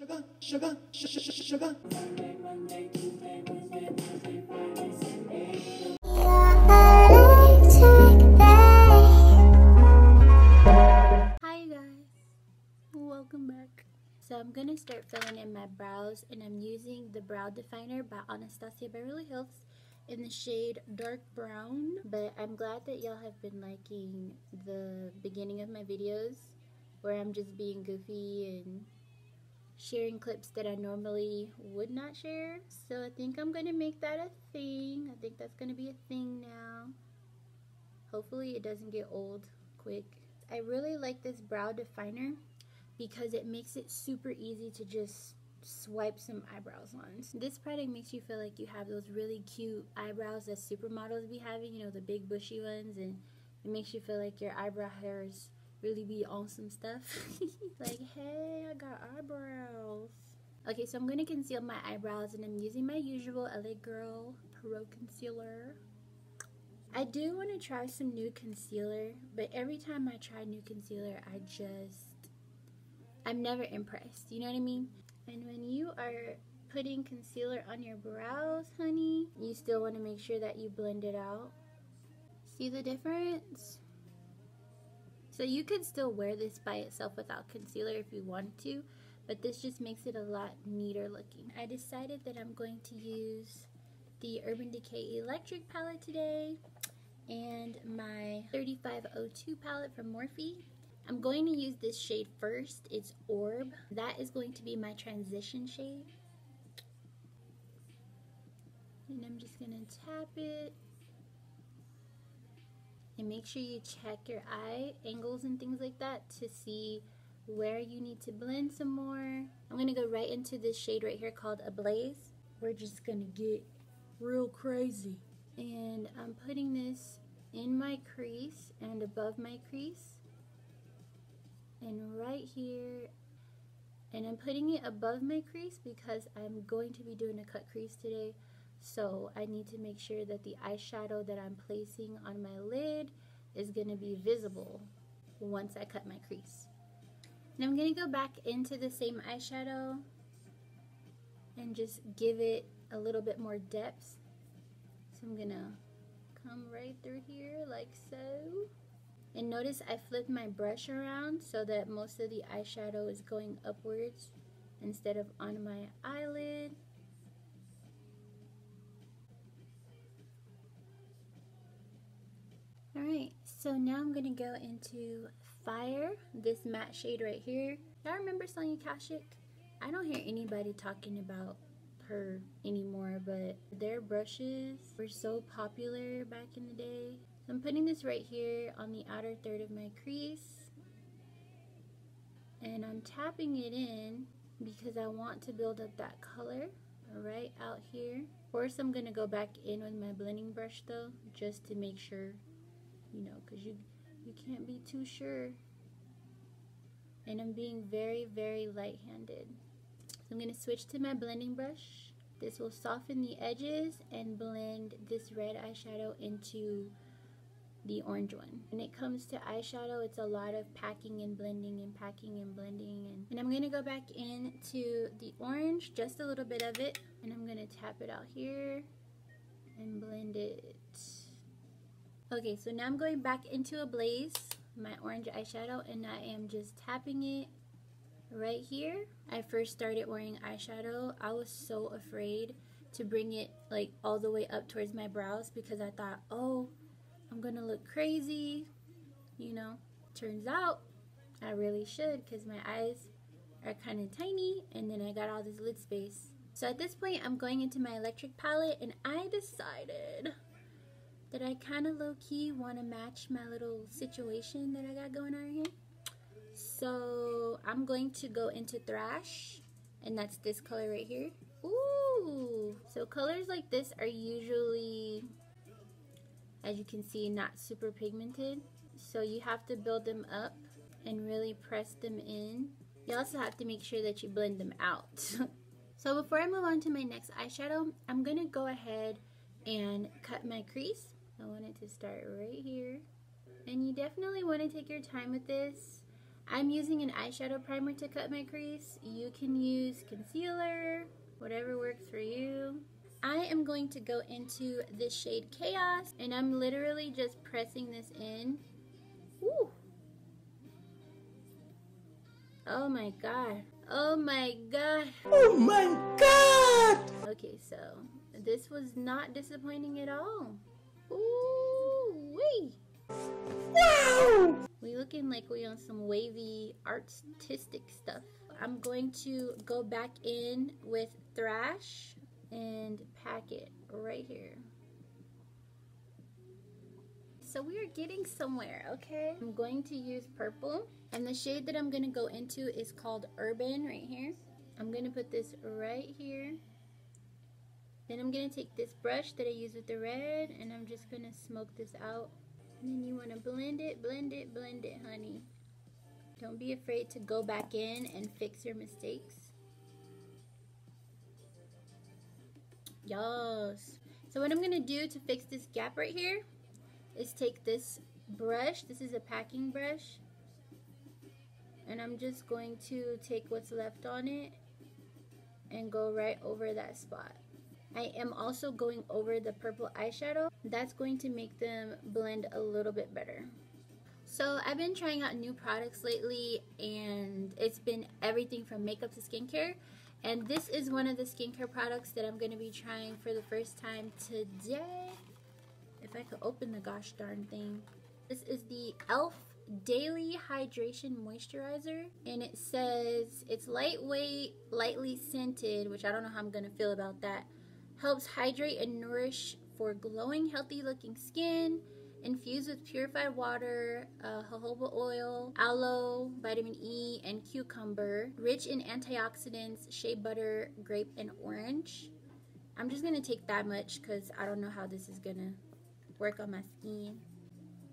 you guys, welcome back. So I'm gonna start filling in my brows, and I'm using the brow definer by Anastasia Beverly Hills in the shade dark brown. But I'm glad that y'all have been liking the beginning of my videos where I'm just being goofy and sharing clips that I normally would not share. So I think I'm gonna make that a thing. I think that's gonna be a thing now. Hopefully it doesn't get old quick. I really like this brow definer because it makes it super easy to just swipe some eyebrows on. This product makes you feel like you have those really cute eyebrows that supermodels be having, you know, the big bushy ones, and it makes you feel like your eyebrow hairs really be on some stuff. Like, hey, I got eyebrows. Okay, so I'm going to conceal my eyebrows, and I'm using my usual LA Girl Pro Concealer. I do want to try some new concealer, but every time I try new concealer, I'm never impressed, you know what I mean? And when you are putting concealer on your brows, honey, you still want to make sure that you blend it out. See the difference? So you could still wear this by itself without concealer if you wanted to, but this just makes it a lot neater looking. I decided that I'm going to use the Urban Decay Electric palette today and my 3502 palette from Morphe. I'm going to use this shade first. It's Orb. That is going to be my transition shade. And I'm just going to tap it. And make sure you check your eye angles and things like that to see where you need to blend some more. I'm going to go right into this shade right here called Ablaze. We're just going to get real crazy. And I'm putting this in my crease and above my crease. And right here. And I'm putting it above my crease because I'm going to be doing a cut crease today. So I need to make sure that the eyeshadow that I'm placing on my lid is going to be visible once I cut my crease. And I'm going to go back into the same eyeshadow and just give it a little bit more depth. So I'm going to come right through here like so. And notice I flipped my brush around so that most of the eyeshadow is going upwards instead of on my eyelid. Alright, so now I'm going to go into Fire, this matte shade right here. Y'all remember Sonia Kashuk? I don't hear anybody talking about her anymore, but their brushes were so popular back in the day. So I'm putting this right here on the outer third of my crease. And I'm tapping it in because I want to build up that color right out here. Of course, I'm going to go back in with my blending brush though, just to make sure. You know, because you can't be too sure. And I'm being very, very light-handed. So I'm going to switch to my blending brush. This will soften the edges and blend this red eyeshadow into the orange one. When it comes to eyeshadow, it's a lot of packing and blending and packing and blending. And I'm going to go back into the orange, just a little bit of it. And I'm going to tap it out here and blend it. Okay, so now I'm going back into Ablaze, my orange eyeshadow, and I am just tapping it right here. I first started wearing eyeshadow. I was so afraid to bring it like all the way up towards my brows because I thought, oh, I'm gonna look crazy, you know. Turns out I really should because my eyes are kind of tiny and then I got all this lid space. So at this point, I'm going into my electric palette, and I decided that I kind of low-key want to match my little situation that I got going on here. So I'm going to go into Thrash, and that's this color right here. Ooh! So colors like this are usually, as you can see, not super pigmented. So you have to build them up and really press them in. You also have to make sure that you blend them out. So before I move on to my next eyeshadow, I'm going to go ahead and cut my crease. I want it to start right here. And you definitely want to take your time with this. I'm using an eyeshadow primer to cut my crease. You can use concealer, whatever works for you. I am going to go into the shade Chaos, and I'm literally just pressing this in. Woo! Oh my god. Oh my god. Oh my god! Okay, so this was not disappointing at all. Ooh wee! Wow! We looking like we on some wavy artistic stuff. I'm going to go back in with Thrash and pack it right here. So we are getting somewhere, okay? I'm going to use purple, and the shade that I'm gonna go into is called Urban right here. I'm gonna put this right here. Then I'm gonna take this brush that I use with the red, and I'm just gonna smoke this out. And then you wanna blend it, blend it, blend it, honey. Don't be afraid to go back in and fix your mistakes. Yes. So what I'm gonna do to fix this gap right here is take this brush. This is a packing brush. And I'm just going to take what's left on it and go right over that spot. I am also going over the purple eyeshadow. That's going to make them blend a little bit better. So I've been trying out new products lately, and it's been everything from makeup to skincare. And this is one of the skincare products that I'm going to be trying for the first time today. If I could open the gosh darn thing. This is the e.l.f. Daily Hydration Moisturizer. And it says it's lightweight, lightly scented, which I don't know how I'm going to feel about that. Helps hydrate and nourish for glowing, healthy looking skin. Infused with purified water, jojoba oil, aloe, vitamin E, and cucumber. Rich in antioxidants, shea butter, grape, and orange. I'm just going to take that much because I don't know how this is going to work on my skin.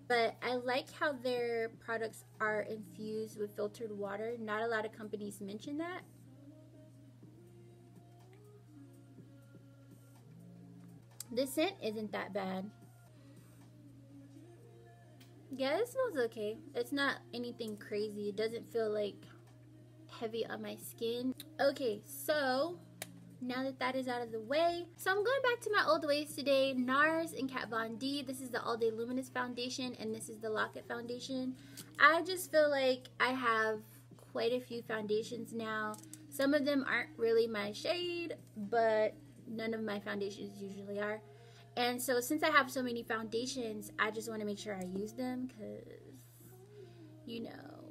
But I like how their products are infused with filtered water. Not a lot of companies mention that. The scent isn't that bad. Yeah, it smells okay. It's not anything crazy. It doesn't feel like heavy on my skin. Okay, so now that that is out of the way, so I'm going back to my old ways today. NARS and Kat Von D. This is the All Day Luminous Foundation, and this is the Lock-It Foundation. I just feel like I have quite a few foundations now. Some of them aren't really my shade, but none of my foundations usually are. And so since I have so many foundations, I just want to make sure I use them because, you know,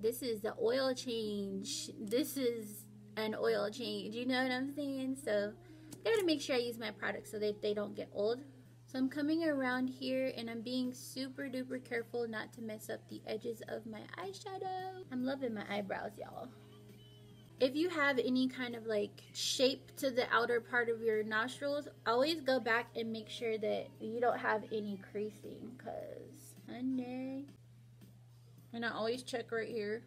this is the oil change. This is an oil change, you know what I'm saying? So I gotta make sure I use my products so that they don't get old. So I'm coming around here and I'm being super duper careful not to mess up the edges of my eyeshadow. I'm loving my eyebrows, y'all. If you have any kind of like shape to the outer part of your nostrils, always go back and make sure that you don't have any creasing, cause honey. And I always check right here.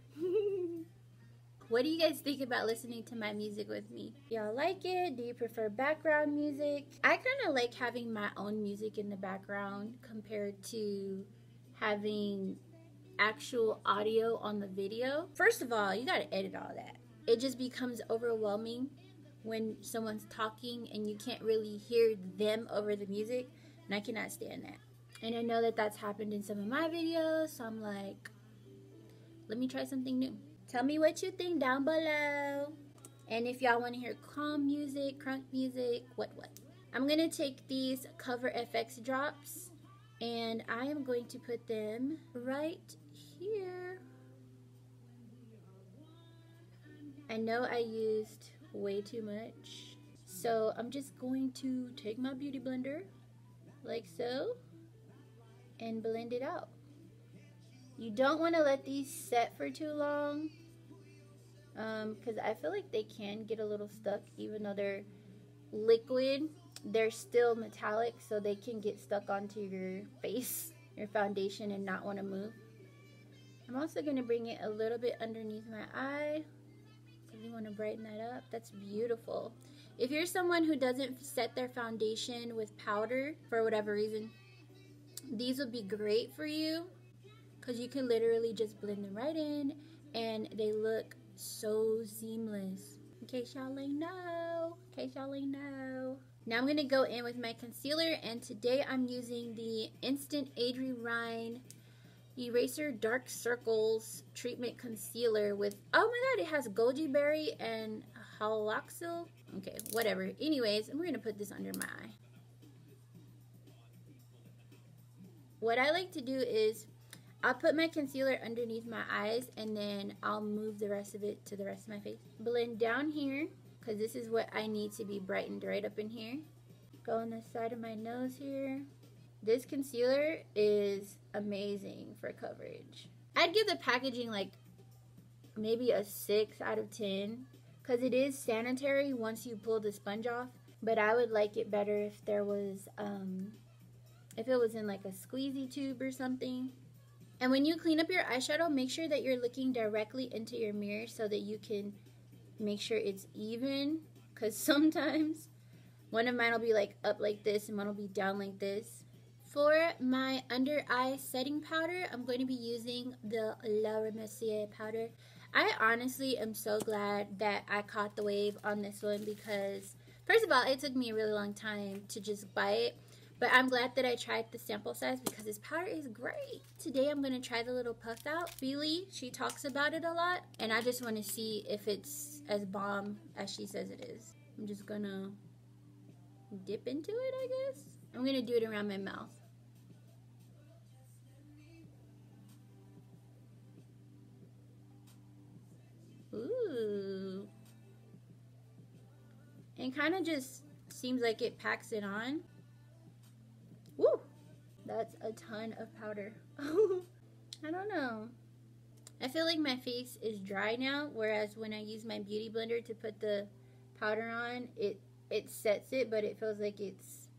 What do you guys think about listening to my music with me? Y'all like it? Do you prefer background music? I kind of like having my own music in the background compared to having actual audio on the video. First of all, you gotta edit all that. It just becomes overwhelming when someone's talking and you can't really hear them over the music, and I cannot stand that. And I know that that's happened in some of my videos, so I'm like, let me try something new. Tell me what you think down below. And if y'all want to hear calm music, crunk music, what. I'm going to take these Cover FX drops and I am going to put them right here. I know I used way too much, so I'm just going to take my beauty blender like so and blend it out. You don't want to let these set for too long because I feel like they can get a little stuck. Even though they're liquid, they're still metallic, so they can get stuck onto your face, your foundation, and not want to move. I'm also going to bring it a little bit underneath my eye. You want to brighten that up. That's beautiful. If you're someone who doesn't set their foundation with powder for whatever reason, these would be great for you because you can literally just blend them right in and they look so seamless. In case y'all ain't know. Now I'm going to go in with my concealer, and today I'm using the Instant Adri Eraser Dark Circles Treatment Concealer with, oh my god, it has goji berry and haloxyl. Okay, whatever. Anyways, we're going to put this under my eye. What I like to do is I'll put my concealer underneath my eyes and then I'll move the rest of it to the rest of my face. Blend down here, because this is what I need to be brightened right up in here. Go on the side of my nose here. This concealer is amazing for coverage. I'd give the packaging like maybe a 6 out of 10, because it is sanitary once you pull the sponge off, but I would like it better if there was, if it was in like a squeezy tube or something. And when you clean up your eyeshadow, make sure that you're looking directly into your mirror so that you can make sure it's even, because sometimes one of mine will be like up like this and one will be down like this. For my under eye setting powder, I'm going to be using the Mercier powder. I honestly am so glad that I caught the wave on this one, because first of all, it took me a really long time to just buy it. But I'm glad that I tried the sample size because this powder is great. Today I'm going to try the little puff out. Feely, she talks about it a lot, and I just want to see if it's as bomb as she says it is. I'm just going to dip into it, I guess. I'm going to do it around my mouth. Ooh. And kind of just seems like it packs it on. Woo! That's a ton of powder. I don't know. I feel like my face is dry now, whereas when I use my beauty blender to put the powder on, it sets it, but it feels like it's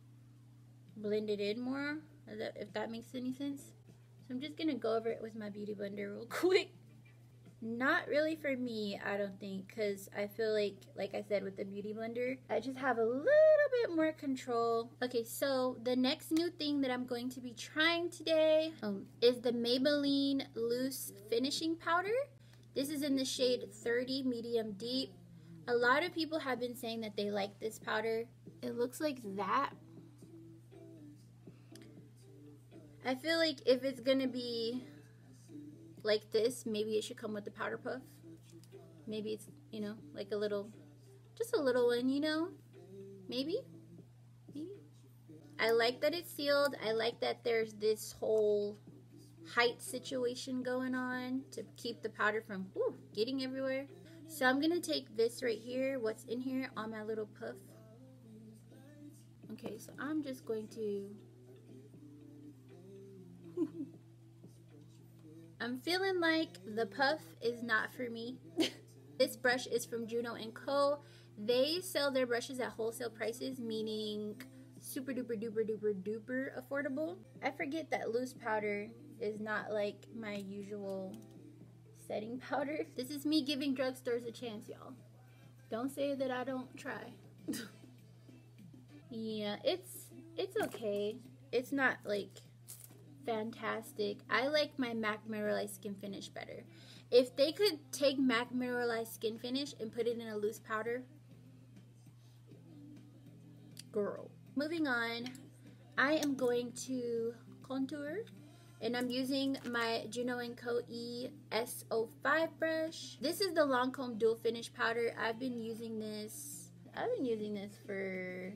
blended in more, if that makes any sense. So I'm just going to go over it with my beauty blender real quick. Not really for me, I don't think, because I feel like I said with the beauty blender, I just have a little bit more control. Okay, so the next new thing that I'm going to be trying today is the Maybelline Loose Finishing Powder. This is in the shade 30 Medium Deep. A lot of people have been saying that they like this powder. It looks like that. I feel like if it's gonna be like this, maybe it should come with the powder puff. Maybe it's, you know, like a little, just a little one, you know, maybe. I like that it's sealed. I like that there's this whole height situation going on to keep the powder from getting everywhere. So I'm gonna take this right here, what's in here, on my little puff. Okay, so I'm just going to I'm feeling like the puff is not for me. This brush is from Juno & Co. They sell their brushes at wholesale prices, meaning super duper duper duper duper affordable. I forget that loose powder is not like my usual setting powder. This is me giving drugstores a chance, y'all. Don't say that I don't try. Yeah, it's okay. It's not like fantastic. I like my MAC Mineralized Skin Finish better. If they could take MAC Mineralized Skin Finish and put it in a loose powder, girl. Moving on, I am going to contour, and I'm using my Juno & Co. ES05 brush. This is the Lancome Dual Finish Powder. I've been using this for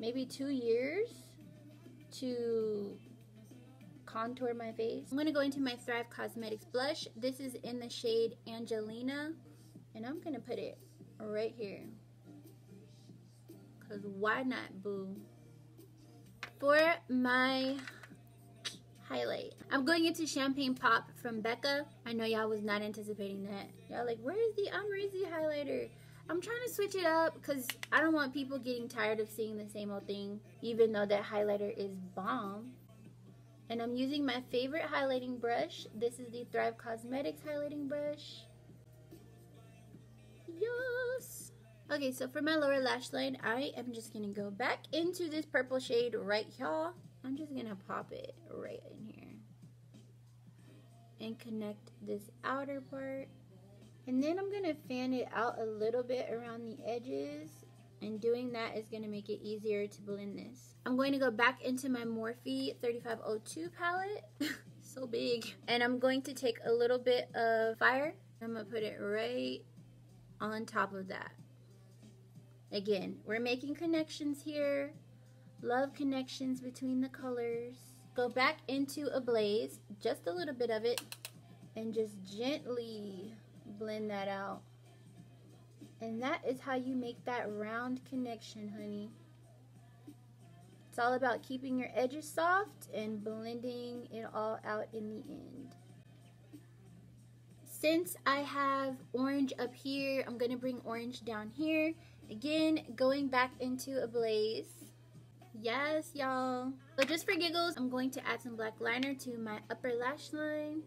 maybe 2 years to contour my face. I'm going to go into my Thrive Cosmetics blush. This is in the shade Angelina, and I'm going to put it right here, because why not, boo? For my highlight, I'm going into Champagne Pop from Becca. I know y'all was not anticipating that. Y'all like, where is the Amrezy highlighter? I'm trying to switch it up because I don't want people getting tired of seeing the same old thing, even though that highlighter is bomb. And I'm using my favorite highlighting brush. This is the Thrive Cosmetics highlighting brush. Yes! Okay, so for my lower lash line, I am just going to go back into this purple shade right here. I'm just going to pop it right in here. and connect this outer part. And then I'm going to fan it out a little bit around the edges. And doing that is going to make it easier to blend this. I'm going to go back into my Morphe 3502 palette. So big. And I'm going to take a little bit of Fire. I'm going to put it right on top of that. Again, we're making connections here. Love connections between the colors. Go back into Ablaze, just a little bit of it, and just gently blend that out. And that is how you make that round connection, honey. It's all about keeping your edges soft and blending it all out in the end. Since I have orange up here, I'm going to bring orange down here. Again, going back into Ablaze. Yes, y'all. So just for giggles, I'm going to add some black liner to my upper lash line.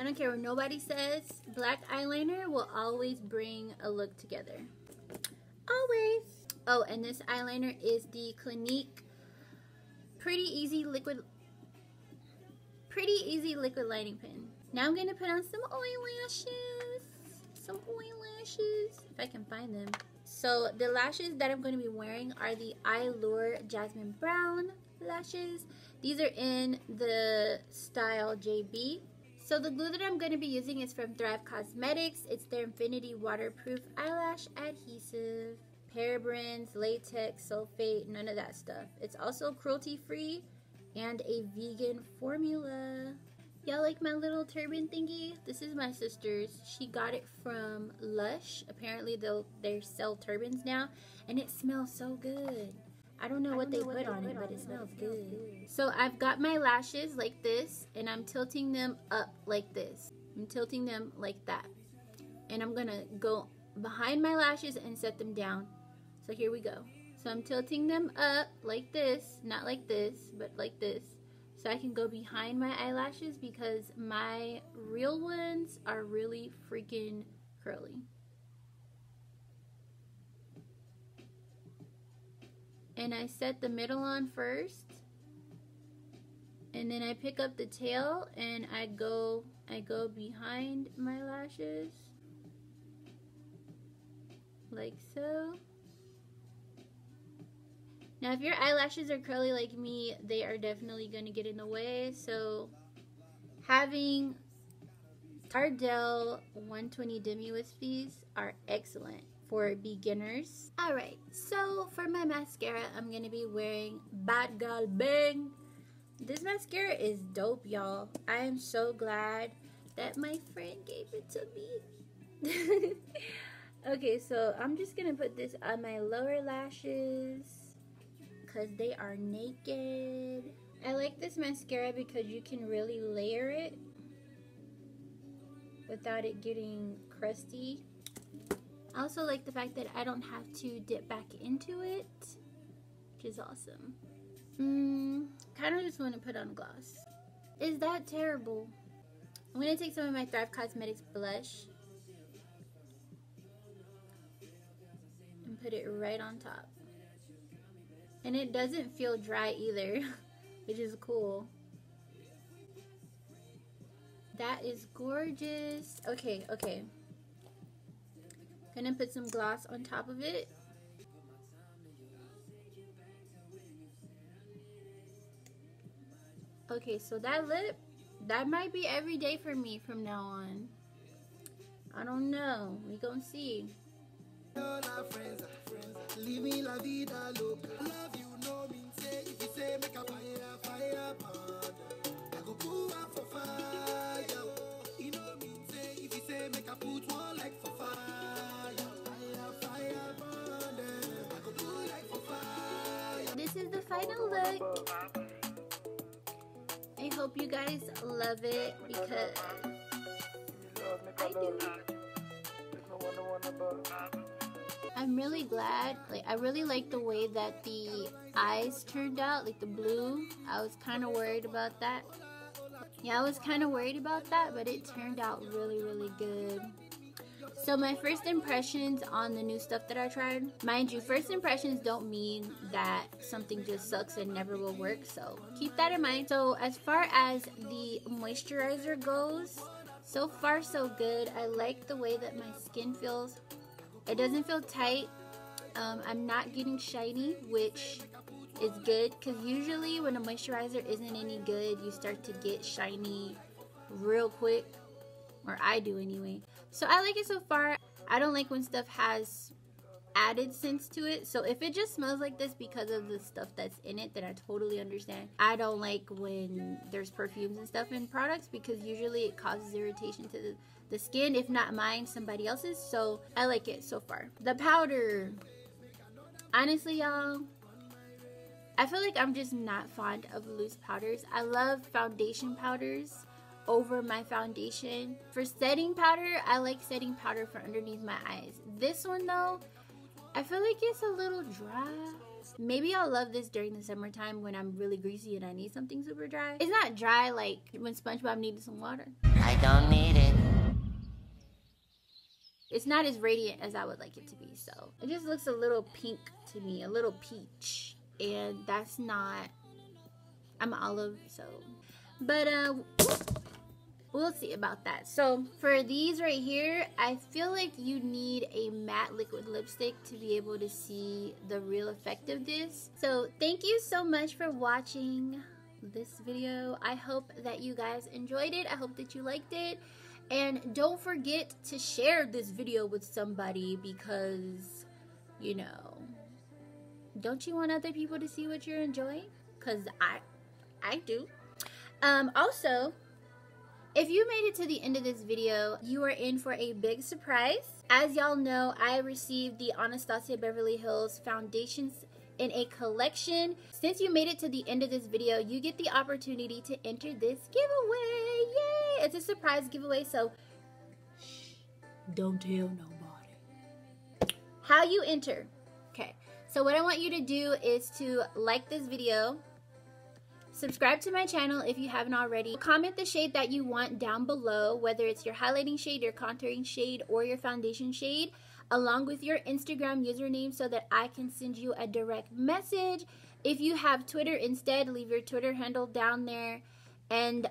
I don't care what nobody says, black eyeliner will always bring a look together. Always. Oh, and this eyeliner is the Clinique Pretty Easy Liquid Lining Pen. Now I'm going to put on some eyelashes. If I can find them. So the lashes that I'm going to be wearing are the Allure Jasmine Brown lashes. These are in the style JB. So the glue that I'm going to be using is from Thrive Cosmetics. It's their Infinity Waterproof Eyelash Adhesive. Parabens, latex, sulfate, none of that stuff. It's also cruelty-free and a vegan formula. Y'all like my little turban thingy? This is my sister's. She got it from Lush. Apparently they sell turbans now, and it smells so good. I don't know what they put on it, but it smells good. So I've got my lashes like this, and I'm tilting them up like this. I'm tilting them like that. And I'm gonna go behind my lashes and set them down. So here we go. So I'm tilting them up like this, not like this, but like this. So I can go behind my eyelashes because my real ones are really freaking curly. And I set the middle on first, and then I pick up the tail and I go behind my lashes like so. Now if your eyelashes are curly like me, they are definitely going to get in the way, so having Ardell 120 Demi Wispies are excellent for beginners. Alright, so for my mascara, I'm going to be wearing Bad Girl Bang. This mascara is dope, y'all. I am so glad that my friend gave it to me. Okay, so I'm just going to put this on my lower lashes because they are naked. I like this mascara because you can really layer it without it getting crusty. I also like the fact that I don't have to dip back into it, which is awesome. Kind of just want to put on gloss. Is that terrible? I'm going to take some of my Thrive Cosmetics blush and put it right on top. And it doesn't feel dry either, which is cool. That is gorgeous. Okay. Gonna put some gloss on top of it. Okay, so that lip, that might be every day for me from now on. I don't know. We gonna see. This is the final look. I hope you guys love it because I do. I'm really glad. Like, I really like the way that the eyes turned out, like the blue. I was kind of worried about that. Yeah, I was kind of worried about that, but it turned out really, really good. So my first impressions on the new stuff that I tried, mind you, first impressions don't mean that something just sucks and never will work, so keep that in mind. So as far as the moisturizer goes, so far so good. I like the way that my skin feels. It doesn't feel tight. I'm not getting shiny, which is good, because usually when a moisturizer isn't any good, you start to get shiny real quick, or I do anyway. So I like it so far. I don't like when stuff has added scents to it. So if it just smells like this because of the stuff that's in it, then I totally understand. I don't like when there's perfumes and stuff in products, because usually it causes irritation to the skin, if not mine, somebody else's. So I like it so far. The powder, honestly, y'all, I feel like I'm just not fond of loose powders. I love foundation powders over my foundation. For setting powder, I like setting powder for underneath my eyes. This one though, I feel like it's a little dry. Maybe I'll love this during the summertime when I'm really greasy and I need something super dry. It's not dry like when SpongeBob needed some water. I don't need it. It's not as radiant as I would like it to be, so it just looks a little pink to me, a little peach, and that's not, I'm olive, so, but we'll see about that. So for these right here, I feel like you need a matte liquid lipstick to be able to see the real effect of this. So thank you so much for watching this video. I hope that you guys enjoyed it. I hope that you liked it. And don't forget to share this video with somebody, because, you know, don't you want other people to see what you're enjoying? Because I do. Also, if you made it to the end of this video, you are in for a big surprise. As y'all know, I received the Anastasia Beverly Hills foundations in a collection. Since you made it to the end of this video, you get the opportunity to enter this giveaway. Yay! It's a surprise giveaway, so shh, don't tell nobody. How you enter. Okay, so what I want you to do is to like this video, subscribe to my channel if you haven't already, comment the shade that you want down below, whether it's your highlighting shade, your contouring shade, or your foundation shade, along with your Instagram username so that I can send you a direct message. If you have Twitter instead, leave your Twitter handle down there. And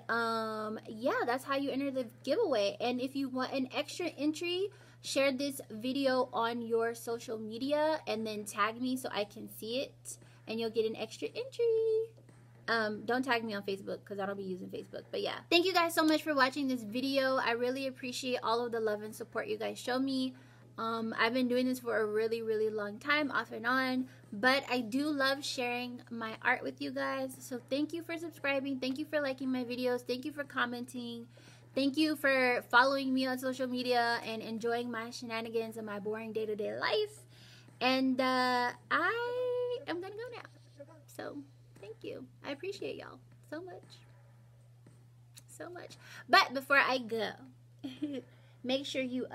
yeah, that's how you enter the giveaway. And if you want an extra entry, share this video on your social media and then tag me so I can see it, and you'll get an extra entry. Don't tag me on Facebook because I don't be using Facebook. But yeah, thank you guys so much for watching this video. I really appreciate all of the love and support you guys show me. I've been doing this for a really, really long time, off and on, but I do love sharing my art with you guys. So thank you for subscribing. Thank you for liking my videos. Thank you for commenting. Thank you for following me on social media and enjoying my shenanigans and my boring day-to-day life. And I am gonna go now. So thank you. I appreciate y'all so much. So much. But before I go, make sure you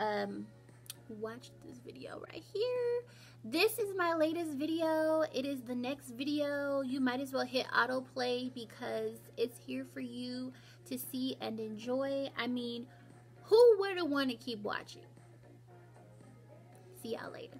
watch this video right here. This is my latest video. It is the next video. You might as well hit autoplay because it's here for you to see and enjoy. I mean, who wouldn't want to keep watching? See y'all later.